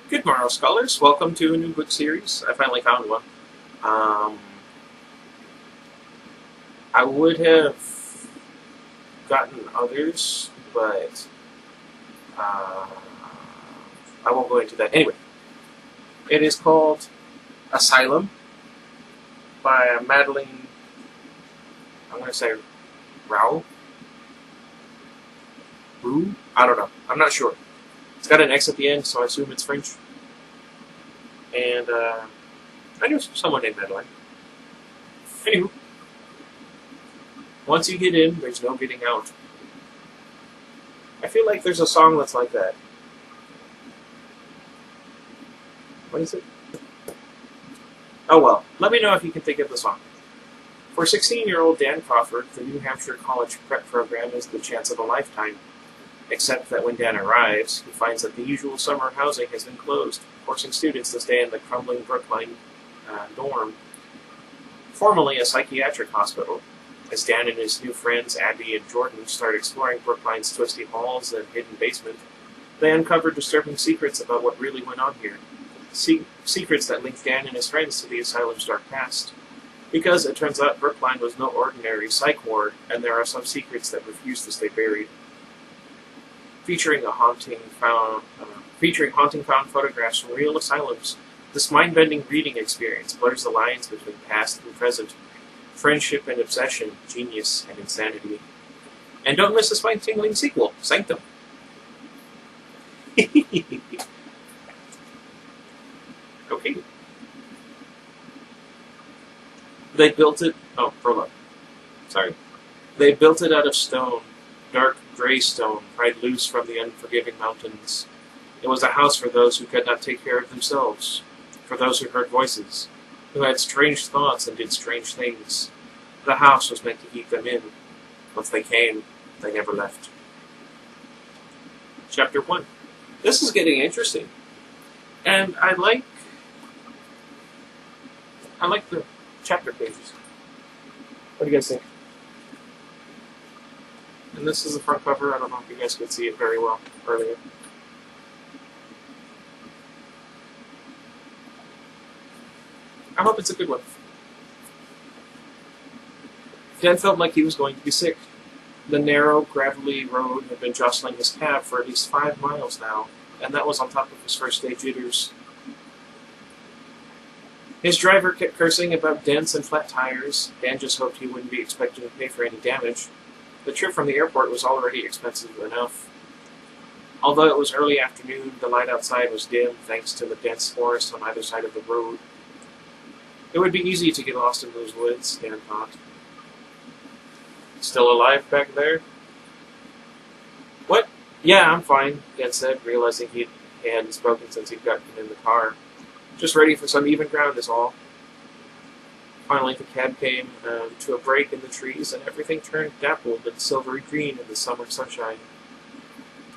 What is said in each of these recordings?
Good morrow, scholars. Welcome to a new book series. I finally found one. Um, I would have gotten others, but I won't go into that. Anyway, it is called Asylum by Madeline, I'm going to say Rao? Rue? I don't know. I'm not sure. It's got an X at the end, so I assume it's French. And I knew someone named Madeline. Anywho, once you get in, there's no getting out. I feel like there's a song that's like that. What is it? Oh well, let me know if you can think of the song. For 16-year-old Dan Crawford, the New Hampshire College Prep program is the chance of a lifetime. Except that when Dan arrives, he finds that the usual summer housing has been closed, forcing students to stay in the crumbling Brookline dorm, formerly a psychiatric hospital. As Dan and his new friends, Abby and Jordan, start exploring Brookline's twisty halls and hidden basement, they uncover disturbing secrets about what really went on here. Secrets that link Dan and his friends to the asylum's dark past. Because it turns out Brookline was no ordinary psych ward, and there are some secrets that refuse to stay buried. Featuring haunting found photographs from real asylums, this mind-bending reading experience blurs the lines between past and present, friendship and obsession, genius and insanity. And don't miss the spine-tingling sequel, Sanctum. Okay. They built it... Oh, prologue. Sorry. They built it out of stone, dark gray stone, pried loose from the unforgiving mountains. It was a house for those who could not take care of themselves, for those who heard voices, who had strange thoughts and did strange things. The house was meant to keep them in. Once they came, they never left. Chapter 1. This is getting interesting. And I like the chapter pages. What do you guys think? And this is the front cover. I don't know if you guys could see it very well earlier. I hope it's a good one. Dan felt like he was going to be sick. The narrow, gravelly road had been jostling his cab for at least 5 miles now, and that was on top of his first day jitters. His driver kept cursing about dents and flat tires. Dan just hoped he wouldn't be expected to pay for any damage. The trip from the airport was already expensive enough. Although it was early afternoon, the light outside was dim thanks to the dense forest on either side of the road. It would be easy to get lost in those woods, Dan thought. Still alive back there? What? Yeah, I'm fine, Dan said, realizing he hadn't spoken since he'd gotten in the car. Just ready for some even ground is all. Finally, the cab came to a break in the trees, and everything turned dappled and silvery green in the summer sunshine.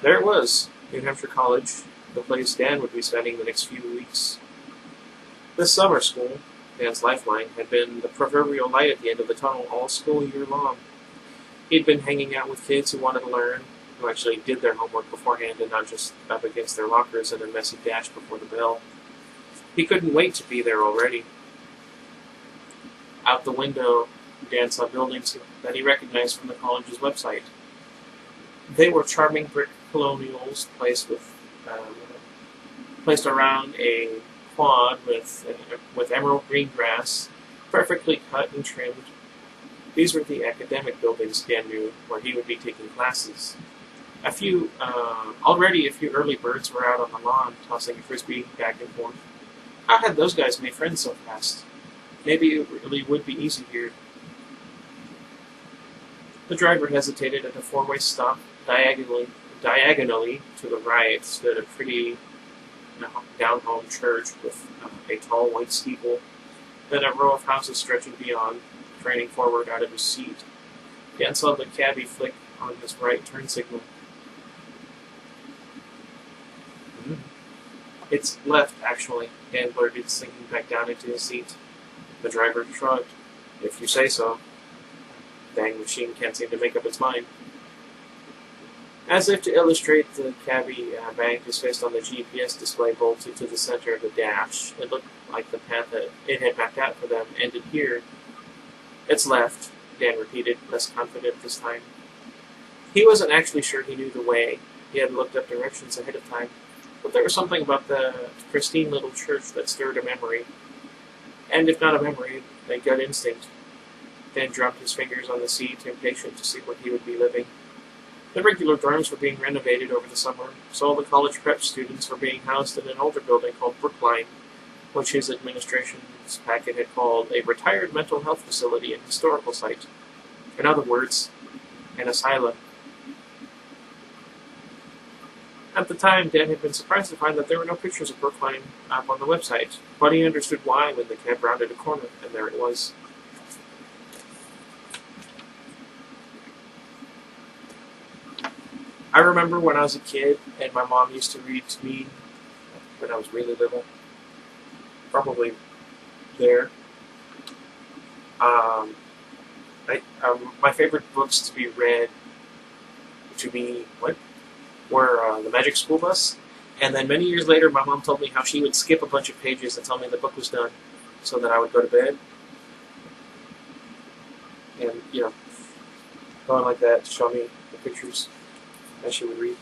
There it was, New Hampshire College, the place Dan would be spending the next few weeks. This summer school, Dan's lifeline, had been the proverbial light at the end of the tunnel all school year long. He'd been hanging out with kids who wanted to learn, who actually did their homework beforehand and not just up against their lockers in a messy dash before the bell. He couldn't wait to be there already. Out the window, Dan saw buildings that he recognized from the college's website. They were charming brick colonials placed around a quad with emerald green grass, perfectly cut and trimmed. These were the academic buildings Dan knew, where he would be taking classes. Already a few early birds were out on the lawn, tossing a frisbee back and forth. How had those guys made friends so fast? Maybe it really would be easy here. The driver hesitated at a four-way stop. Diagonally to the right stood a pretty down-home church with a tall white steeple, then a row of houses stretching beyond, craning forward out of his seat. Dan saw the cabbie flick on his right turn signal. It's left, actually, Dan blurted, sinking back down into his seat. The driver shrugged. If you say so. Dang machine can't seem to make up its mind. As if to illustrate, the cabbie banged his fist on the GPS display bolted to the center of the dash. It looked like the path that it had mapped out for them ended here. It's left, Dan repeated, less confident this time. He wasn't actually sure he knew the way. He had looked up directions ahead of time. But there was something about the pristine little church that stirred a memory. And if not a memory, a gut instinct. Dan drummed his fingers on the seat, impatient to see what he would be living. The regular dorms were being renovated over the summer, so all the college prep students were being housed in an older building called Brookline, which his administration's packet had called a retired mental health facility and historical site. In other words, an asylum. At the time, Dan had been surprised to find that there were no pictures of Brookline up on the website, but he understood why when the cab rounded a corner, and there it was. I remember when I was a kid, and my mom used to read to me when I was really little, probably there. My favorite books to be read were The Magic School Bus, and then many years later, my mom told me how she would skip a bunch of pages and tell me the book was done, so that I would go to bed, and going like that to show me the pictures that she would read.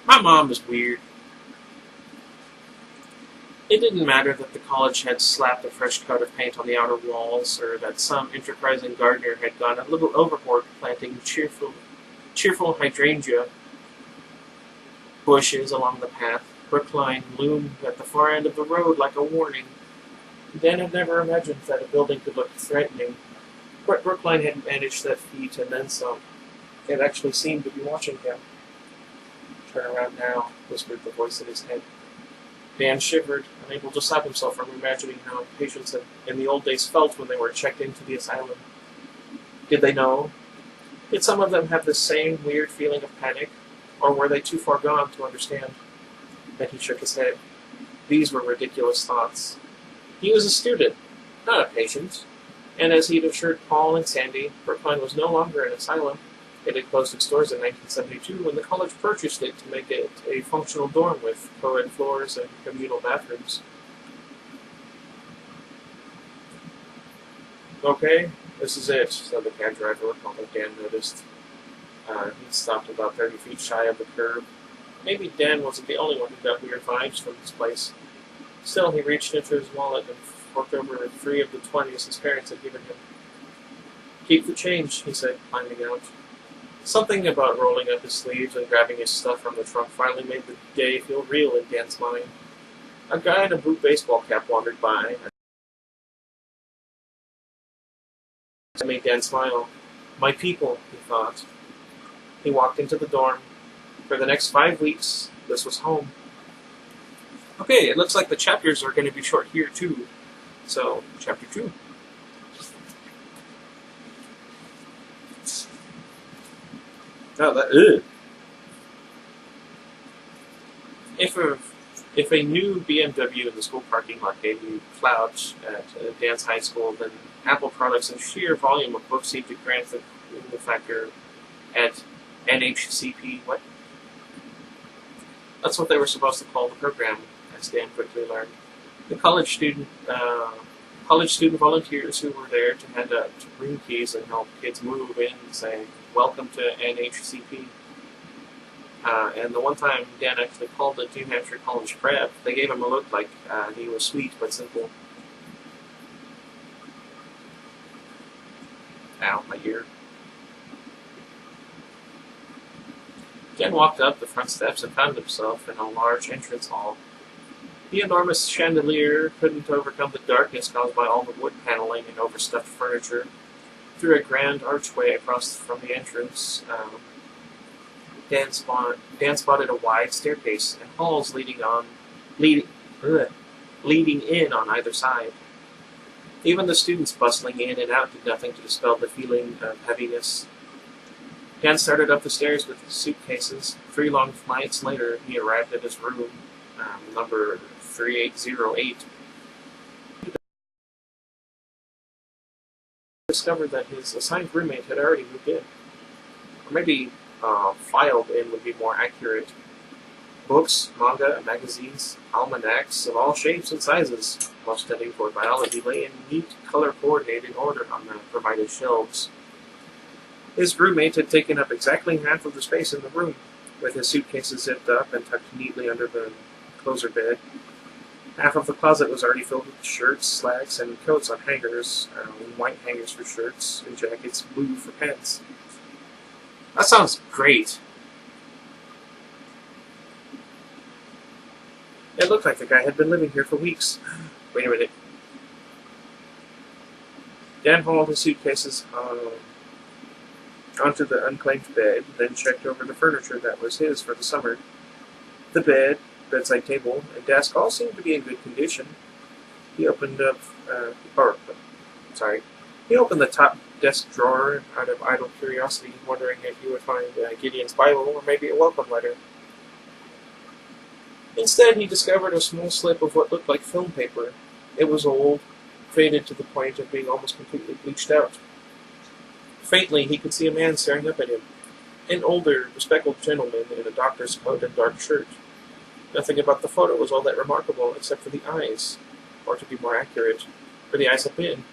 My mom was weird. It didn't matter that the college had slapped a fresh coat of paint on the outer walls, or that some enterprising gardener had gone a little overboard planting cheerful hydrangea bushes along the path. Brookline loomed at the far end of the road like a warning. Dan had never imagined that a building could look threatening. But Brookline had managed that feat and then some. It actually seemed to be watching him. "Turn around now," whispered the voice in his head. Dan shivered, unable to stop himself from imagining how patients in the old days felt when they were checked into the asylum. Did they know? Did some of them have the same weird feeling of panic, or were they too far gone to understand? Then he shook his head. These were ridiculous thoughts. He was a student, not a patient, and as he'd assured Paul and Sandy, Brookline was no longer an asylum. It had closed its doors in 1972 when the college purchased it to make it a functional dorm with co-ed floors and communal bathrooms. "Okay, this is it," said the cab driver, although Dan noticed he'd stopped about 30 feet shy of the curb. Maybe Dan wasn't the only one who got weird vibes from this place. Still, he reached into his wallet and forked over 3 of the 20s his parents had given him. "Keep the change," he said, climbing out. Something about rolling up his sleeves and grabbing his stuff from the trunk finally made the day feel real in Dan's mind. A guy in a blue baseball cap wandered by. It made Dan smile. "My people," he thought. He walked into the dorm. For the next 5 weeks, this was home. Okay, it looks like the chapters are going to be short here, too. So, chapter 2. If a new BMW in the school parking lot gave you clout at Dan's high school, then Apple products and sheer volume of books seemed to grant the factor at NHCP. What? That's what they were supposed to call the program, as Dan quickly learned. The college student volunteers who were there to hand out room keys and help kids move in, saying, "Welcome to NHCP." And the one time Dan actually called it New Hampshire College Prep, they gave him a look like he was sweet but simple. Ow, my ear. Dan walked up the front steps and found himself in a large entrance hall. The enormous chandelier couldn't overcome the darkness caused by all the wood paneling and overstuffed furniture. Through a grand archway across from the entrance, Dan spotted a wide staircase and halls leading in on either side. Even the students bustling in and out did nothing to dispel the feeling of heaviness. Dan started up the stairs with his suitcases. 3 long flights later, he arrived at his room, number 3808. He discovered that his assigned roommate had already moved in. Or maybe filed in would be more accurate. Books, manga, magazines, almanacs of all shapes and sizes, most tending toward biology, lay in neat, color-coordinated order on the provided shelves. His roommate had taken up exactly half of the space in the room, with his suitcases zipped up and tucked neatly under the closer bed. Half of the closet was already filled with shirts, slacks, and coats on hangers, white hangers for shirts, and jackets, blue for pants. That sounds great. It looked like the guy had been living here for weeks. Wait a minute. Dan hauled his suitcases onto the unclaimed bed, then checked over the furniture that was his for the summer. The bed, bedside table, and desk all seemed to be in good condition. He opened He opened the top desk drawer out of idle curiosity, wondering if he would find Gideon's Bible or maybe a welcome letter. Instead, he discovered a small slip of what looked like film paper. It was old, faded to the point of being almost completely bleached out. Faintly, he could see a man staring up at him, an older, bespectacled gentleman in a doctor's coat and dark shirt. Nothing about the photo was all that remarkable except for the eyes, or to be more accurate, where the eyes had been.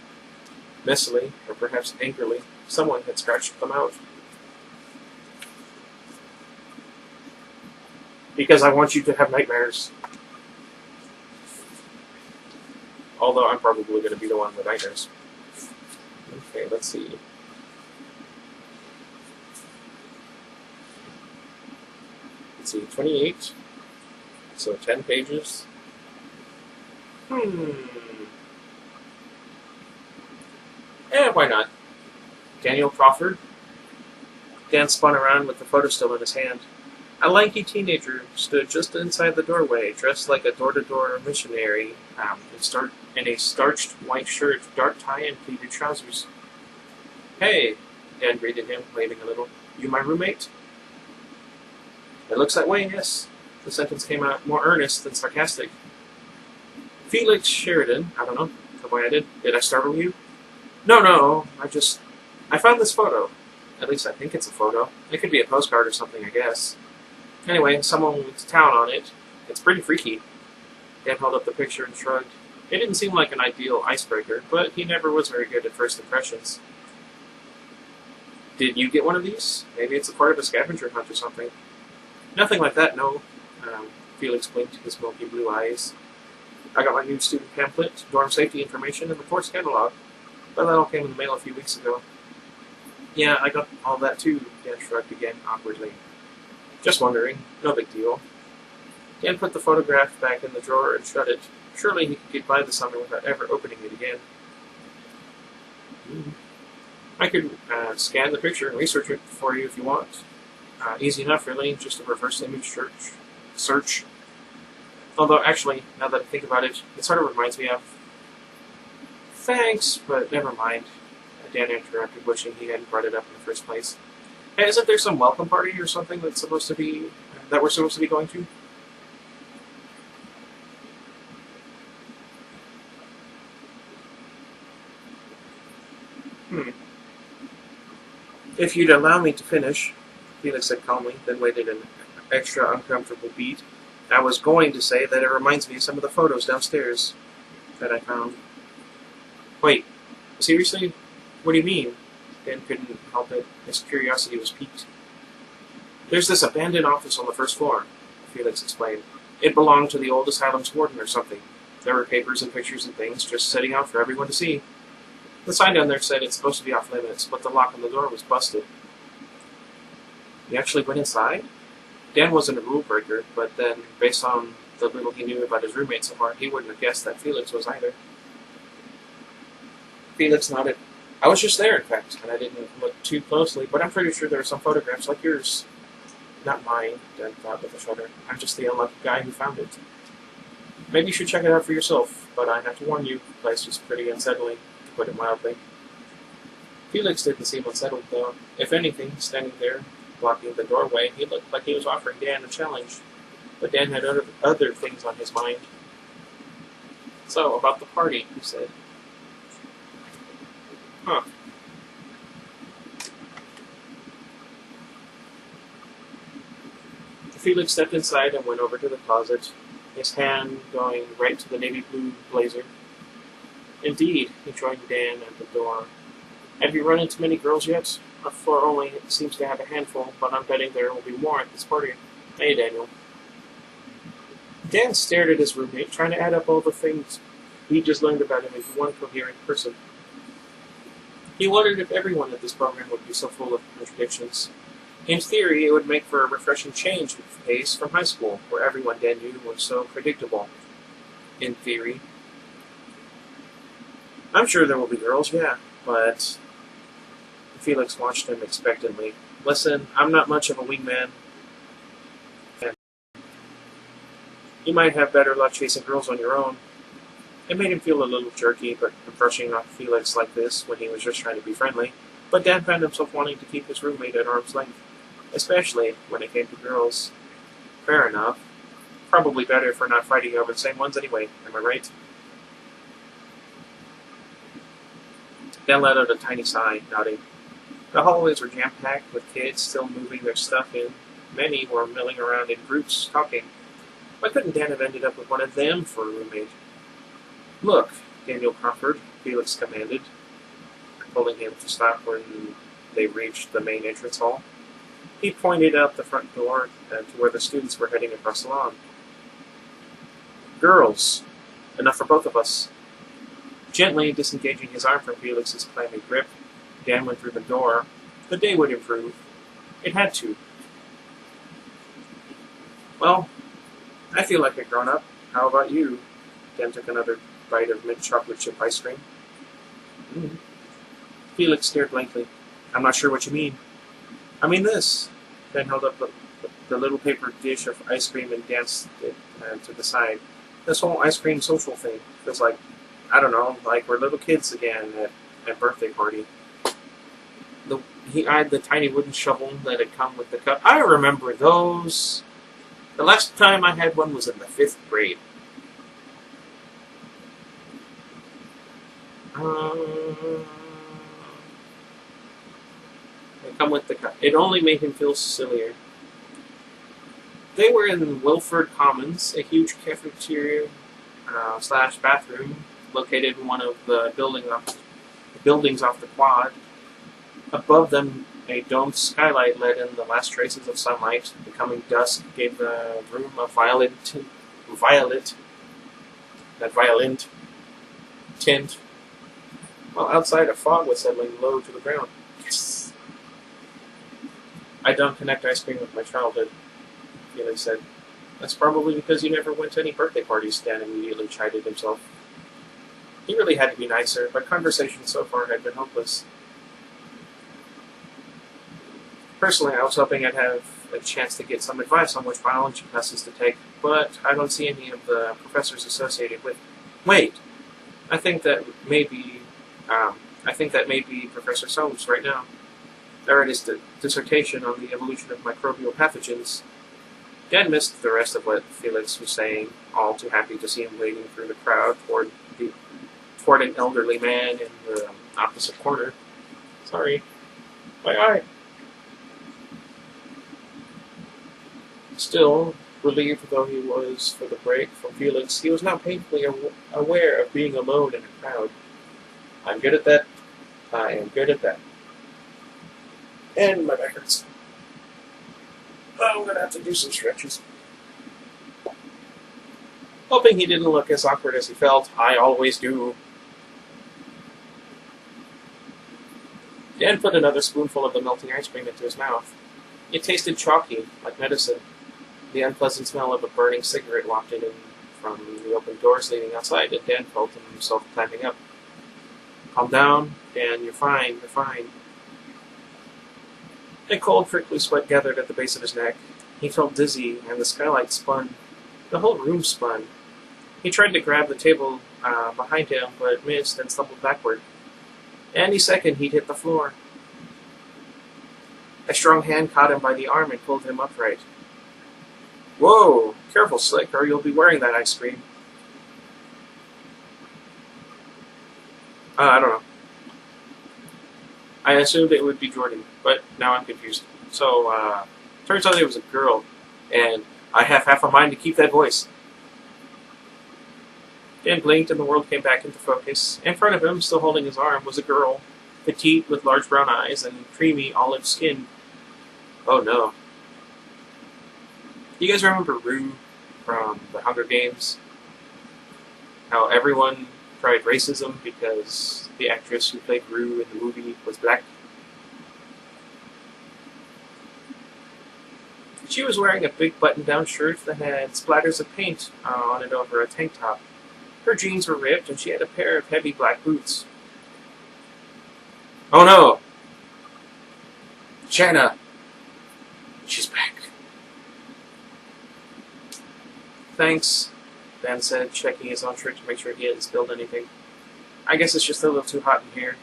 Messily, or perhaps angrily, someone had scratched them out. Because I want you to have nightmares. Although I'm probably going to be the one with nightmares. Okay, let's see. Let's see, 28. So 10 pages. Why not? Daniel Crawford. Dan spun around with the photo still in his hand. A lanky teenager stood just inside the doorway, dressed like a door-to-door missionary, in a starched white shirt, dark tie, and pleated trousers. "Hey," Dan greeted him, waving a little. "You my roommate?" "It looks that way, yes." The sentence came out more earnest than sarcastic. "Felix Sheridan, I don't know, the way I did. Did I startle you?" No, I found this photo. At least I think it's a photo. It could be a postcard or something, I guess. Anyway, someone went to town on it. It's pretty freaky." Dan held up the picture and shrugged. It didn't seem like an ideal icebreaker, but he never was very good at first impressions. "Did you get one of these? Maybe it's a part of a scavenger hunt or something." "Nothing like that, no." Felix blinked his milky blue eyes. "I got my new student pamphlet, dorm safety information, and the course catalog. But that all came in the mail a few weeks ago." "Yeah, I got all that too," Dan shrugged again, awkwardly. "Just wondering. No big deal." Dan put the photograph back in the drawer and shut it. Surely he could get by the summer without ever opening it again. "I could scan the picture and research it for you if you want. Easy enough, really. Just a reverse image search. Although, actually, now that I think about it, it sort of reminds me of..." "Thanks, but never mind," Dan interrupted, wishing he hadn't brought it up in the first place. "Hey, isn't there some welcome party or something that we're supposed to be going to?" "If you'd allow me to finish," Felix said calmly, then waited an extra uncomfortable beat. "I was going to say that it reminds me of some of the photos downstairs that I found." "Wait, seriously? What do you mean?" Dan couldn't help it. His curiosity was piqued. "There's this abandoned office on the first floor," Felix explained. "It belonged to the old Asylum's warden or something. There were papers and pictures and things just sitting out for everyone to see. The sign down there said it's supposed to be off limits, but the lock on the door was busted." "You actually went inside?" Dan wasn't a rule breaker, but then, based on the little he knew about his roommate so far, he wouldn't have guessed that Felix was either. Felix nodded. "I was just there, in fact, and I didn't look too closely, but I'm pretty sure there are some photographs like yours." "Not mine," Dan thought with a shudder. "I'm just the unlucky guy who found it." "Maybe you should check it out for yourself, but I have to warn you, the place was pretty unsettling, to put it mildly." Felix didn't seem unsettled, though. If anything, standing there, blocking the doorway, he looked like he was offering Dan a challenge. But Dan had other things on his mind. "So, about the party," he said. "Huh. Felix stepped inside and went over to the closet, his hand going right to the navy blue blazer. Indeed, he joined Dan at the door. Have you run into many girls yet? Our floor only seems to have a handful, but I'm betting there will be more at this party. Hey, Daniel. Dan stared at his roommate, trying to add up all the things he just learned about him into one coherent person. He wondered if everyone at this program would be so full of contradictions. In theory, it would make for a refreshing change of pace from high school, where everyone Dan knew was so predictable. In theory. I'm sure there will be girls, yeah, but... Felix watched him expectantly. Listen, I'm not much of a wingman. You might have better luck chasing girls on your own. It made him feel a little jerky, but brushing off Felix like this when he was just trying to be friendly. But Dan found himself wanting to keep his roommate at arm's length, especially when it came to girls. Fair enough. Probably better for not fighting over the same ones anyway, am I right? Dan let out a tiny sigh, nodding. The hallways were jam-packed with kids still moving their stuff in. Many were milling around in groups, talking. Why couldn't Dan have ended up with one of them for a roommate? Look, Daniel Crawford, Felix commanded, pulling him to stop when they reached the main entrance hall. He pointed out the front door to where the students were heading across the lawn. Girls, enough for both of us. Gently disengaging his arm from Felix's clammy grip, Dan went through the door. The day would improve. It had to. Well, I feel like a grown-up. How about you? Dan took another bite of mint chocolate chip ice cream. Felix stared blankly. I'm not sure what you mean. I mean this. Dan held up the little paper dish of ice cream and danced it to the side. This whole ice cream social thing feels like, I don't know, like we're little kids again at a birthday party. He eyed the tiny wooden shovel that had come with the cup. I remember those. The last time I had one was in the 5th grade. They come with the cup. It only made him feel sillier. They were in Wilford Commons, a huge cafeteria slash bathroom located in one of the buildings off the quad. Above them, a domed skylight let in the last traces of sunlight. Becoming dusk gave the room a violent tint, while outside a fog was settling low to the ground. Yes! I don't connect ice cream with my childhood, Felix said. That's probably because you never went to any birthday parties, Dan immediately chided himself. He really had to be nicer, but conversation so far had been hopeless. Personally, I was hoping I'd have a chance to get some advice on which biology classes to take, but I don't see any of the professors associated with... Wait! I think that may be Professor Soames right now. I read his dissertation on the evolution of microbial pathogens. Dan missed the rest of what Felix was saying, all too happy to see him wading through the crowd toward an elderly man in the opposite corner. Sorry. My eye. Still, relieved though he was for the break from Felix, he was now painfully aware of being alone in a crowd. I'm good at that. I am good at that. And my back hurts. I'm going to have to do some stretches. Hoping he didn't look as awkward as he felt. I always do. Dan put another spoonful of the melting ice cream into his mouth. It tasted chalky, like medicine. The unpleasant smell of a burning cigarette wafted in from the open doors leading outside, and Dan felt himself climbing up. Calm down, Dan, you're fine, you're fine. A cold, prickly sweat gathered at the base of his neck. He felt dizzy, and the skylight spun. The whole room spun. He tried to grab the table behind him, but missed and stumbled backward. Any second, he'd hit the floor. A strong hand caught him by the arm and pulled him upright. Whoa! Careful, Slick, or you'll be wearing that ice cream. I don't know. I assumed it would be Jordan, but now I'm confused. So, turns out it was a girl. And I have half a mind to keep that voice. Dan blinked and the world came back into focus. In front of him, still holding his arm, was a girl, petite with large brown eyes and creamy olive skin. Oh no. You guys remember Rue from the Hunger Games? How everyone tried racism because the actress who played Rue in the movie was black? She was wearing a big button-down shirt that had splatters of paint on it over a tank top. Her jeans were ripped, and she had a pair of heavy black boots. Oh no! Shanna! She's back. Thanks, Dan said, checking his own shirt to make sure he hadn't spilled anything. I guess it's just a little too hot in here.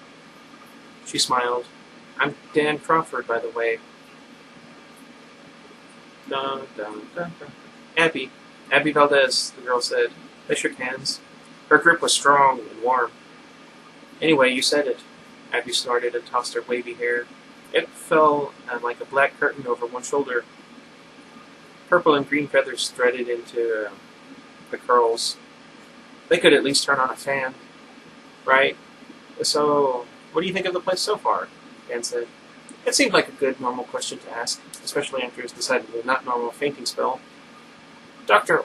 She smiled. I'm Dan Crawford, by the way. Dun, dun, dun, dun. Abby Valdez, the girl said. They shook hands. Her grip was strong and warm. Anyway, you said it. Abby snorted and tossed her wavy hair. It fell like a black curtain over one shoulder. Purple and green feathers threaded into the curls. They could at least turn on a fan. Right? So, what do you think of the place so far? Dan said. It seemed like a good, normal question to ask, especially after his decidedly not normal fainting spell. Dr.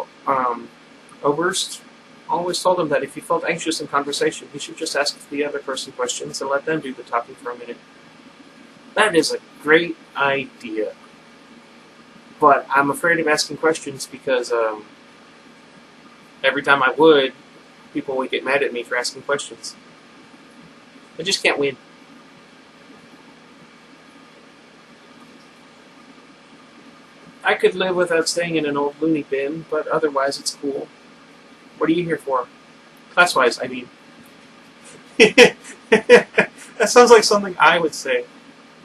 Oberst always told him that if he felt anxious in conversation, he should just ask the other person questions and let them do the talking for a minute. That is a great idea. But I'm afraid of asking questions because every time I would, people would get mad at me for asking questions. I just can't win. I could live without staying in an old loony bin, but otherwise it's cool. What are you here for? Class-wise, I mean. That sounds like something I would say.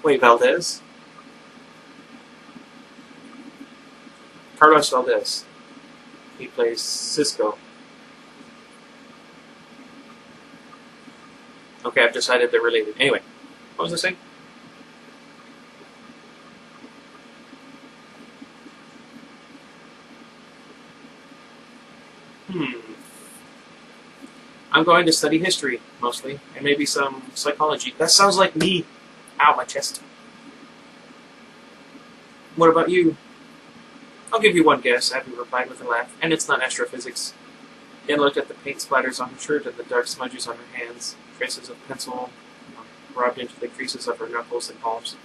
Wait, Valdez? Carlos Valdez. He plays Cisco. Okay, I've decided they're related. Anyway, what was I saying? I'm going to study history, mostly, and maybe some psychology. That sounds like me. Ow, my chest. What about you? I'll give you one guess, Abby replied with a laugh, and it's not astrophysics. Dan looked at the paint splatters on her shirt and the dark smudges on her hands, traces of pencil rubbed into the creases of her knuckles and palms.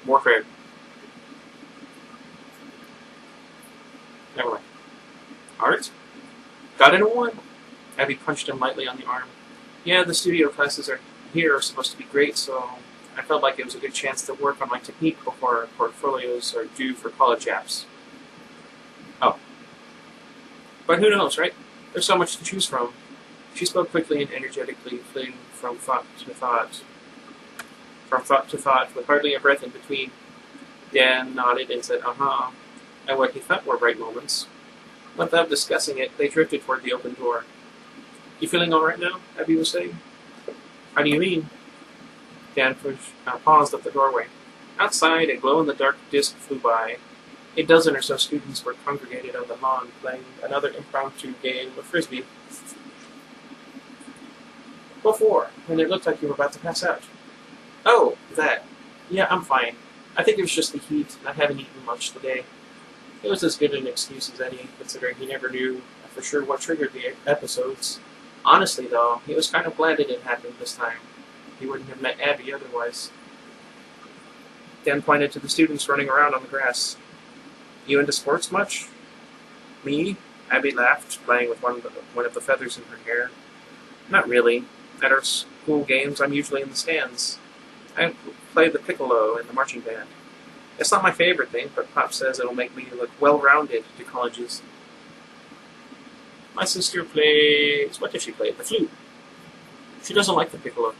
Warfare. Never mind. Art? Got it in one. Abby punched him lightly on the arm. Yeah, the studio classes here are supposed to be great, so I felt like it was a good chance to work on my technique before our portfolios are due for college apps. Oh. But who knows, right? There's so much to choose from. She spoke quickly and energetically, flitting from thought to thought. From thought to thought, with hardly a breath in between. Dan nodded and said, uh-huh, and what he thought were right moments. Without discussing it, they drifted toward the open door. You feeling all right now? Abby was saying. How do you mean? Dan paused at the doorway. Outside, a glow-in-the-dark disc flew by. A dozen or so students were congregated on the lawn, playing another impromptu game of frisbee. Before, when it looked like you were about to pass out. Oh, that. Yeah, I'm fine. I think it was just the heat, and I haven't eaten much today. It was as good an excuse as any, considering he never knew for sure what triggered the episodes. Honestly, though, he was kind of glad it didn't happen this time. He wouldn't have met Abby otherwise. Dan pointed to the students running around on the grass. You into sports much? Me? Abby laughed, playing with one of the feathers in her hair. Not really. At our school games, I'm usually in the stands. I play the piccolo in the marching band. It's not my favorite thing, but Pop says it'll make me look well-rounded to colleges. My sister plays... What does she play? The flute. She doesn't like the piccolo.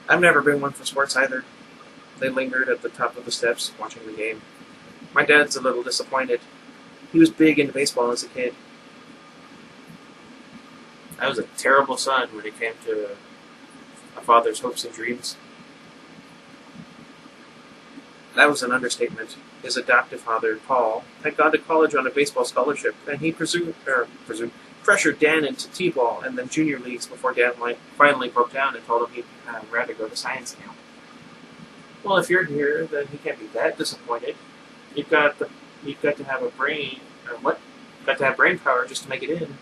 I've never been one for sports either. They lingered at the top of the steps, watching the game. My dad's a little disappointed. He was big into baseball as a kid. I was a terrible son when it came to a father's hopes and dreams. That was an understatement. His adoptive father, Paul, had gone to college on a baseball scholarship, and he pressured Dan into T-ball and then junior leagues before Dan finally broke down and told him he'd rather go to science camp. Well, if you're here, then he can't be that disappointed. You've got to have a brain. What? Got to have brain power just to make it in.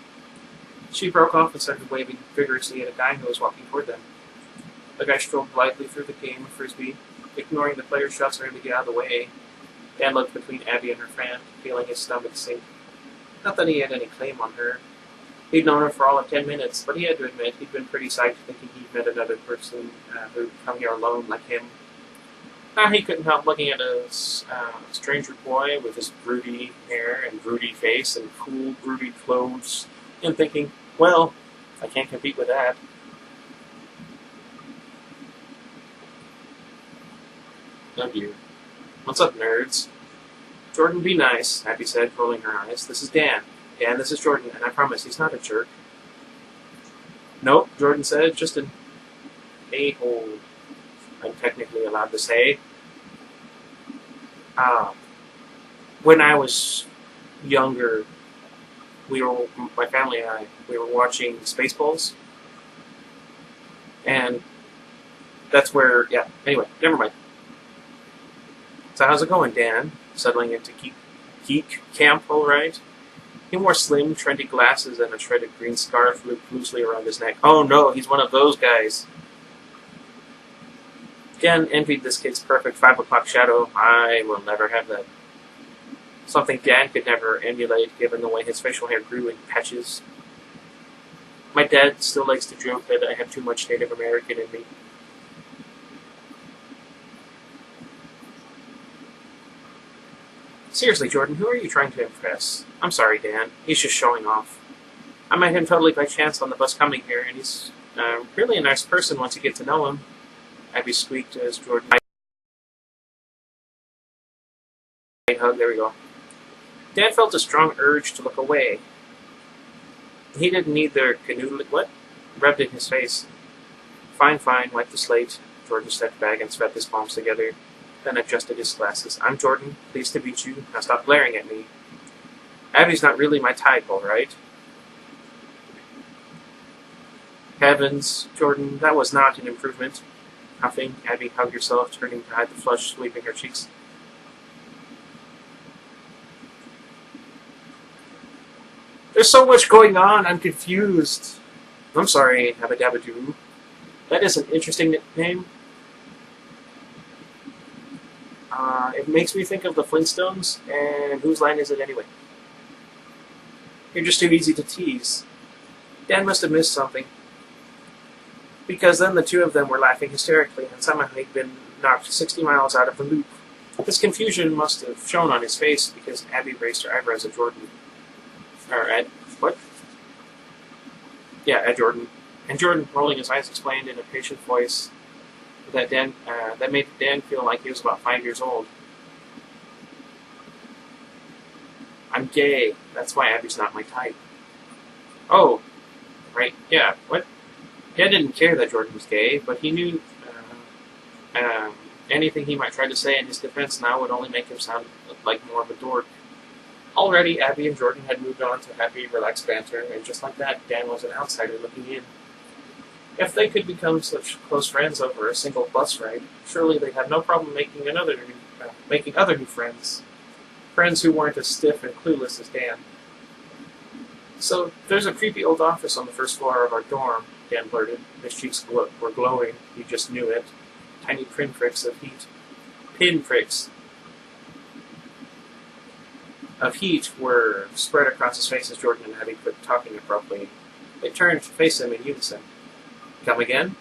She broke off and started waving vigorously at a guy who was walking toward them. The guy strolled blithely through the game of frisbee, ignoring the player's shots for him to get out of the way. Dan looked between Abby and her friend, feeling his stomach sink. Not that he had any claim on her. He'd known her for all of 10 minutes, but he had to admit he'd been pretty psyched thinking he'd met another person who'd come here alone like him. He couldn't help looking at a stranger boy with his broody hair and broody face and cool, broody clothes, and thinking, well, I can't compete with that. Oh dear. What's up, nerds? Jordan, be nice, Abby said, rolling her eyes. This is Dan. Dan, this is Jordan, and I promise he's not a jerk. Nope, Jordan said, just an a-hole, I'm technically allowed to say. When I was younger, my family and I, we were watching Spaceballs, and that's where, anyway, never mind. So how's it going, Dan? Settling into geek camp, all right? He wore slim, trendy glasses and a shredded green scarf looped loosely around his neck. Oh no, he's one of those guys. Dan envied this kid's perfect 5 o'clock shadow. I will never have that. Something Dan could never emulate, given the way his facial hair grew in patches. My dad still likes to joke that I have too much Native American in me. Seriously, Jordan, who are you trying to impress? I'm sorry, Dan. He's just showing off. I met him totally by chance on the bus coming here, and he's really a nice person once you get to know him. Abby squeaked as Jordan hug. There we go. Dan felt a strong urge to look away. He didn't need their canoodling. What? Rubbed in his face. Fine, wiped the slate. Jordan stepped back and swept his palms together, then adjusted his glasses. I'm Jordan. Pleased to meet you. Now stop glaring at me. Abby's not really my type, all right? Heavens, Jordan, that was not an improvement. Huffing, Abby hugged herself, turning to hide the flush sweeping her cheeks. There's so much going on, I'm confused. I'm sorry, Abba-dabba-doo. That is an interesting nickname. It makes me think of the Flintstones, and whose line is it anyway? You're just too easy to tease. Dan must have missed something. Because then the two of them were laughing hysterically, and somehow he'd been knocked 60 miles out of the loop. His confusion must have shown on his face, because Abby raised her eyebrows at Jordan. At Jordan. And Jordan, rolling his eyes, explained in a patient voice that made Dan feel like he was about 5 years old. I'm gay. That's why Abby's not my type. Oh, right, yeah, what? Dan didn't care that Jordan was gay, but he knew anything he might try to say in his defense now would only make him sound like more of a dork. Already, Abby and Jordan had moved on to happy, relaxed banter, and just like that, Dan was an outsider looking in. If they could become such close friends over a single bus ride, surely they'd have no problem making other new friends. Friends who weren't as stiff and clueless as Dan. So, there's a creepy old office on the first floor of our dorm, Dan blurted. His cheeks were glowing. He just knew it. Tiny pinpricks of heat. Were spread across his face as Jordan and Abby quit talking abruptly. They turned to face him in unison. Come again?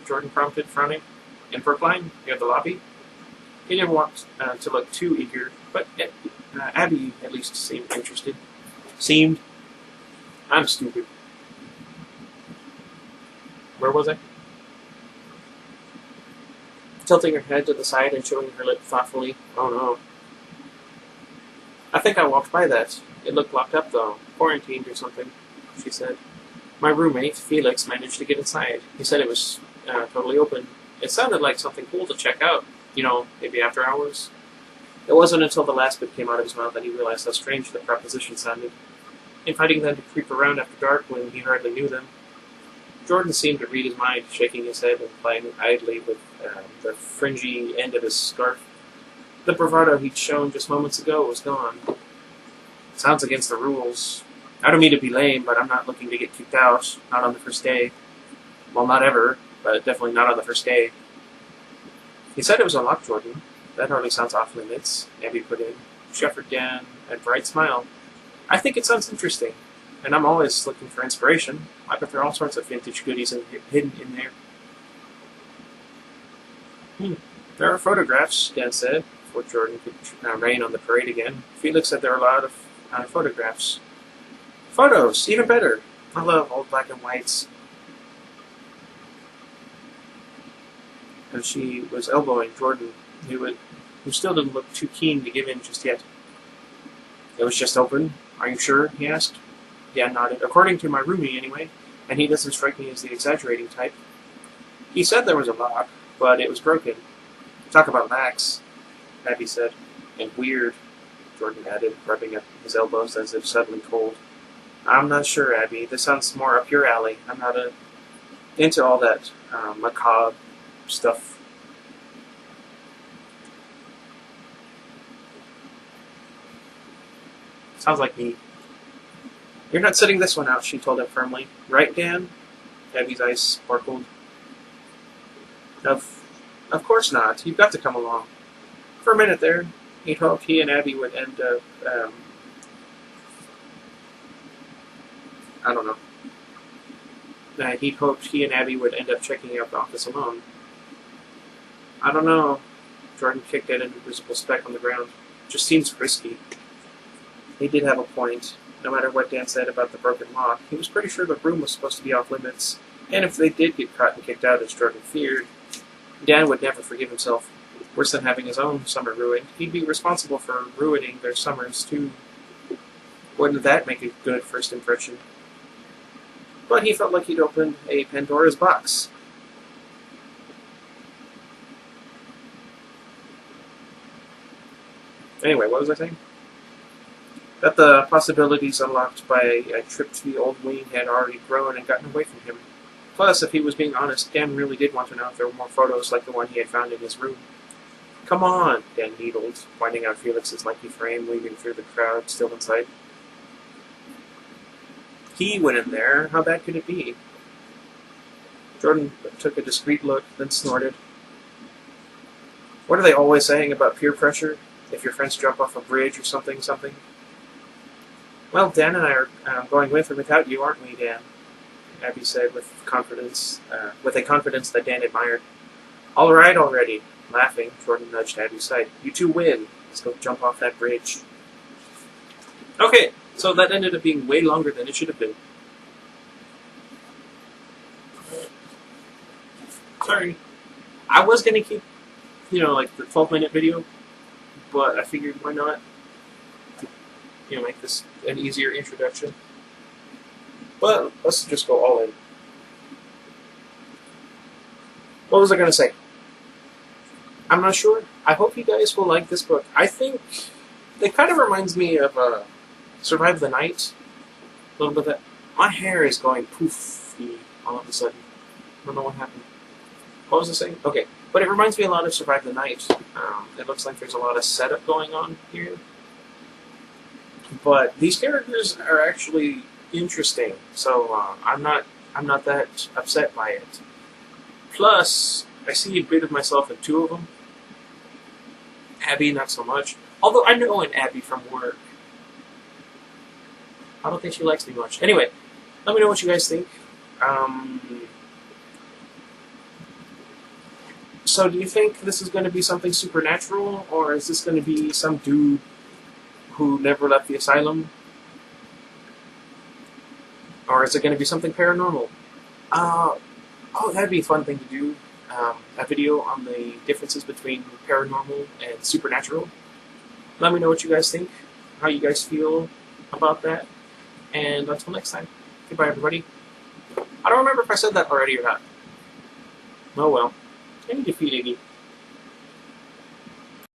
Jordan prompted, frowning. In Brookline, near the lobby? He didn't want to look too eager, but Abby at least seemed interested. I'm stupid. Where was I? Tilting her head to the side and chewing her lip thoughtfully. Oh no. I think I walked by that. It looked locked up though. Quarantined or something, she said. My roommate, Felix, managed to get inside. He said it was totally open. It sounded like something cool to check out. You know, maybe after hours? It wasn't until the last bit came out of his mouth that he realized how strange the proposition sounded. Inviting them to creep around after dark when he hardly knew them. Jordan seemed to read his mind, shaking his head and playing idly with the fringy end of his scarf. The bravado he'd shown just moments ago was gone. Sounds against the rules. I don't mean to be lame, but I'm not looking to get kicked out. Not on the first day. Well, not ever, but definitely not on the first day. He said it was unlocked, Jordan. That hardly sounds off limits, Abby put in. She offered Dan a bright smile. I think it sounds interesting, and I'm always looking for inspiration. I bet there are all sorts of vintage goodies hidden in there. There are photographs, Dan said, before Jordan could rain on the parade again. Felix said there are a lot of photographs. Photos, even better. I love old black and whites. And she was elbowing Jordan, who still didn't look too keen to give in just yet. It was just open. Are you sure? He asked. Dan nodded. According to my roomie, anyway, and he doesn't strike me as the exaggerating type. He said there was a lock, but it was broken. Talk about Max, Abby said. And weird, Jordan added, rubbing up his elbows as if suddenly cold. I'm not sure, Abby. This sounds more up your alley. I'm not into all that macabre stuff. Sounds like me. You're not sitting this one out, she told him firmly. Right, Dan? Abby's eyes sparkled. Of course not. You've got to come along. For a minute there, he'd hoped he and Abby would end up, I don't know. He'd hoped he and Abby would end up checking out the office alone. I don't know. Jordan kicked at an invisible speck on the ground. Just seems risky. He did have a point. No matter what Dan said about the broken lock, he was pretty sure the room was supposed to be off limits, and if they did get caught and kicked out as Jordan feared, Dan would never forgive himself. Worse than having his own summer ruined, he'd be responsible for ruining their summers too. Wouldn't that make a good first impression? But he felt like he'd opened a Pandora's box. Anyway, what was I saying? That the possibilities unlocked by a trip to the old wing had already grown and gotten away from him. Plus, if he was being honest, Dan really did want to know if there were more photos like the one he had found in his room. Come on, Dan needled, pointing out Felix's lanky frame weaving through the crowd still in sight. He went in there. How bad could it be? Jordan took a discreet look, then snorted. What are they always saying about peer pressure? If your friends jump off a bridge or something? Well, Dan and I are going with or without you, aren't we, Dan? Abby said with confidence, with a confidence that Dan admired. All right, already. Laughing, Jordan nudged Abby's side. You two win. Let's go jump off that bridge. Okay, so that ended up being way longer than it should have been. Sorry. I was going to keep, like the 12-minute video, but I figured why not? Make this an easier introduction. But let's just go all in. What was I going to say? I'm not sure. I hope you guys will like this book. I think it kind of reminds me of Survive the Night. A little bit of that. My hair is going poofy all of a sudden. I don't know what happened. What was I saying? Okay. But it reminds me a lot of Survive the Night. It looks like there's a lot of setup going on here. But these characters are actually interesting, so I'm not that upset by it. Plus, I see a bit of myself in two of them. Abby, not so much. Although I know an Abby from work. I don't think she likes me much. Anyway, let me know what you guys think. So do you think this is going to be something supernatural, or is this going to be some dude who never left the asylum? Or is it going to be something paranormal? Oh, that'd be a fun thing to do. A video on the differences between paranormal and supernatural. Let me know what you guys think, how you guys feel about that. And until next time, goodbye everybody. I don't remember if I said that already or not. Oh well. I need to feed Iggy.